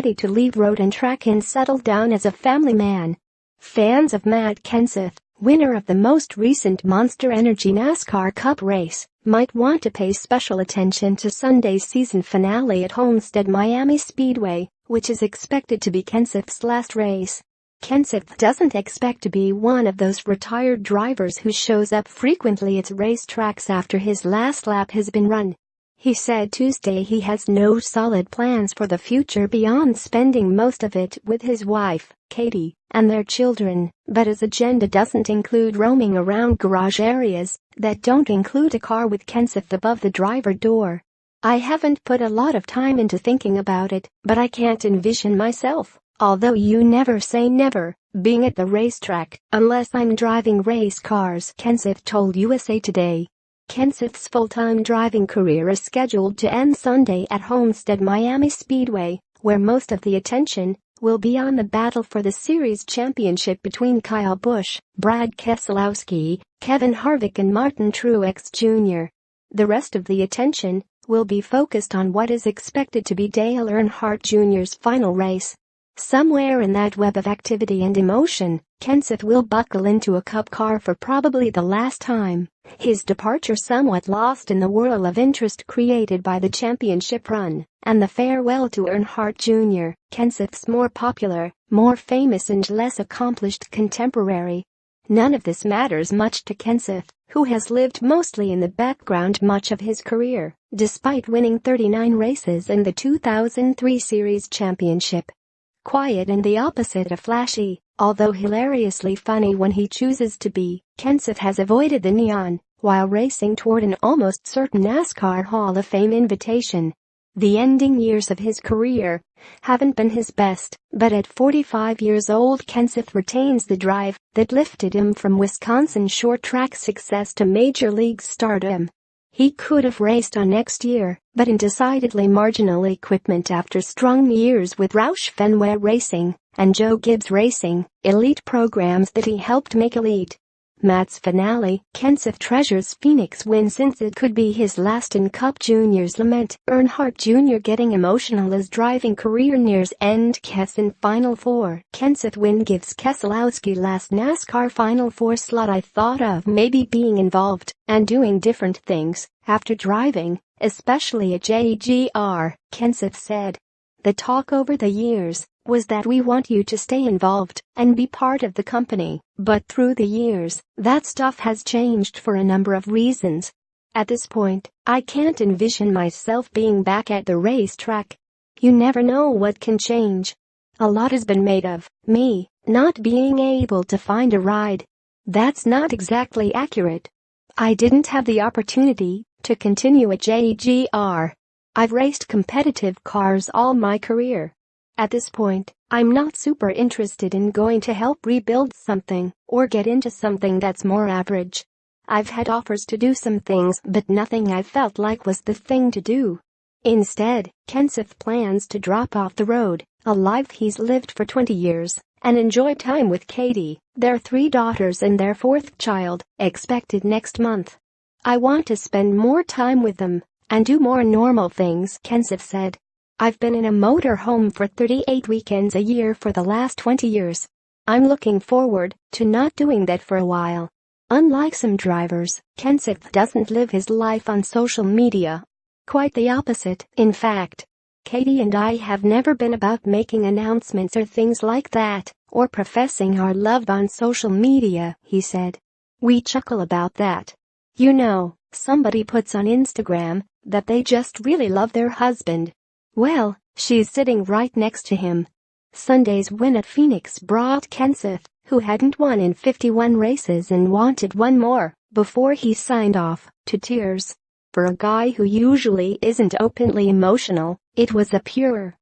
ready to leave road and track and settle down as a family man. Fans of Matt Kenseth, winner of the most recent Monster Energy NASCAR Cup race, might want to pay special attention to Sunday's season finale at Homestead-Miami Speedway, which is expected to be Kenseth's last race. Kenseth doesn't expect to be one of those retired drivers who shows up frequently at racetracks after his last lap has been run. He said Tuesday he has no solid plans for the future beyond spending most of it with his wife, Katie, and their children, but his agenda doesn't include roaming around garage areas that don't include a car with Kenseth above the driver door. "I haven't put a lot of time into thinking about it, but I can't envision myself, although you never say never, being at the racetrack unless I'm driving race cars," Kenseth told USA Today. Kenseth's full-time driving career is scheduled to end Sunday at Homestead-Miami Speedway, where most of the attention will be on the battle for the series championship between Kyle Busch, Brad Keselowski, Kevin Harvick and Martin Truex Jr. The rest of the attention will be focused on what is expected to be Dale Earnhardt Jr.'s final race. Somewhere in that web of activity and emotion, Kenseth will buckle into a Cup car for probably the last time, his departure somewhat lost in the whirl of interest created by the championship run and the farewell to Earnhardt Jr., Kenseth's more popular, more famous and less accomplished contemporary. None of this matters much to Kenseth, who has lived mostly in the background much of his career, despite winning 39 races in the 2003 Series Championship. Quiet and the opposite of flashy, although hilariously funny when he chooses to be, Kenseth has avoided the neon while racing toward an almost certain NASCAR Hall of Fame invitation. The ending years of his career haven't been his best, but at 45 years old Kenseth retains the drive that lifted him from Wisconsin short track success to Major League stardom. He could have raced on next year, but in decidedly marginal equipment after strong years with Roush Fenway Racing and Joe Gibbs Racing, elite programs that he helped make elite. Matt's finale, Kenseth treasures Phoenix win since it could be his last in Cup Jr.'s lament. Earnhardt Jr. getting emotional as driving career nears end. Kes in Final Four. Kenseth win gives Keselowski last NASCAR Final Four slot. "I thought of maybe being involved and doing different things after driving, especially at JGR," Kenseth said. "The talk over the years was that we want you to stay involved and be part of the company, but through the years, that stuff has changed for a number of reasons. At this point, I can't envision myself being back at the racetrack. You never know what can change. A lot has been made of me not being able to find a ride. That's not exactly accurate. I didn't have the opportunity to continue at JGR. I've raced competitive cars all my career. At this point, I'm not super interested in going to help rebuild something or get into something that's more average. I've had offers to do some things but nothing I felt like was the thing to do." Instead, Kenseth plans to drop off the road, a life he's lived for 20 years, and enjoy time with Katie, their 3 daughters and their 4th child, expected next month. "I want to spend more time with them and do more normal things," Kenseth said. "I've been in a motor home for 38 weekends a year for the last 20 years. I'm looking forward to not doing that for a while." Unlike some drivers, Kenseth doesn't live his life on social media. Quite the opposite, in fact. "Katie and I have never been about making announcements or things like that, or professing our love on social media," he said. "We chuckle about that. You know, somebody puts on Instagram that they just really love their husband. Well, she's sitting right next to him." Sunday's win at Phoenix brought Kenseth, who hadn't won in 51 races and wanted one more before he signed off, to tears. For a guy who usually isn't openly emotional, it was a pure,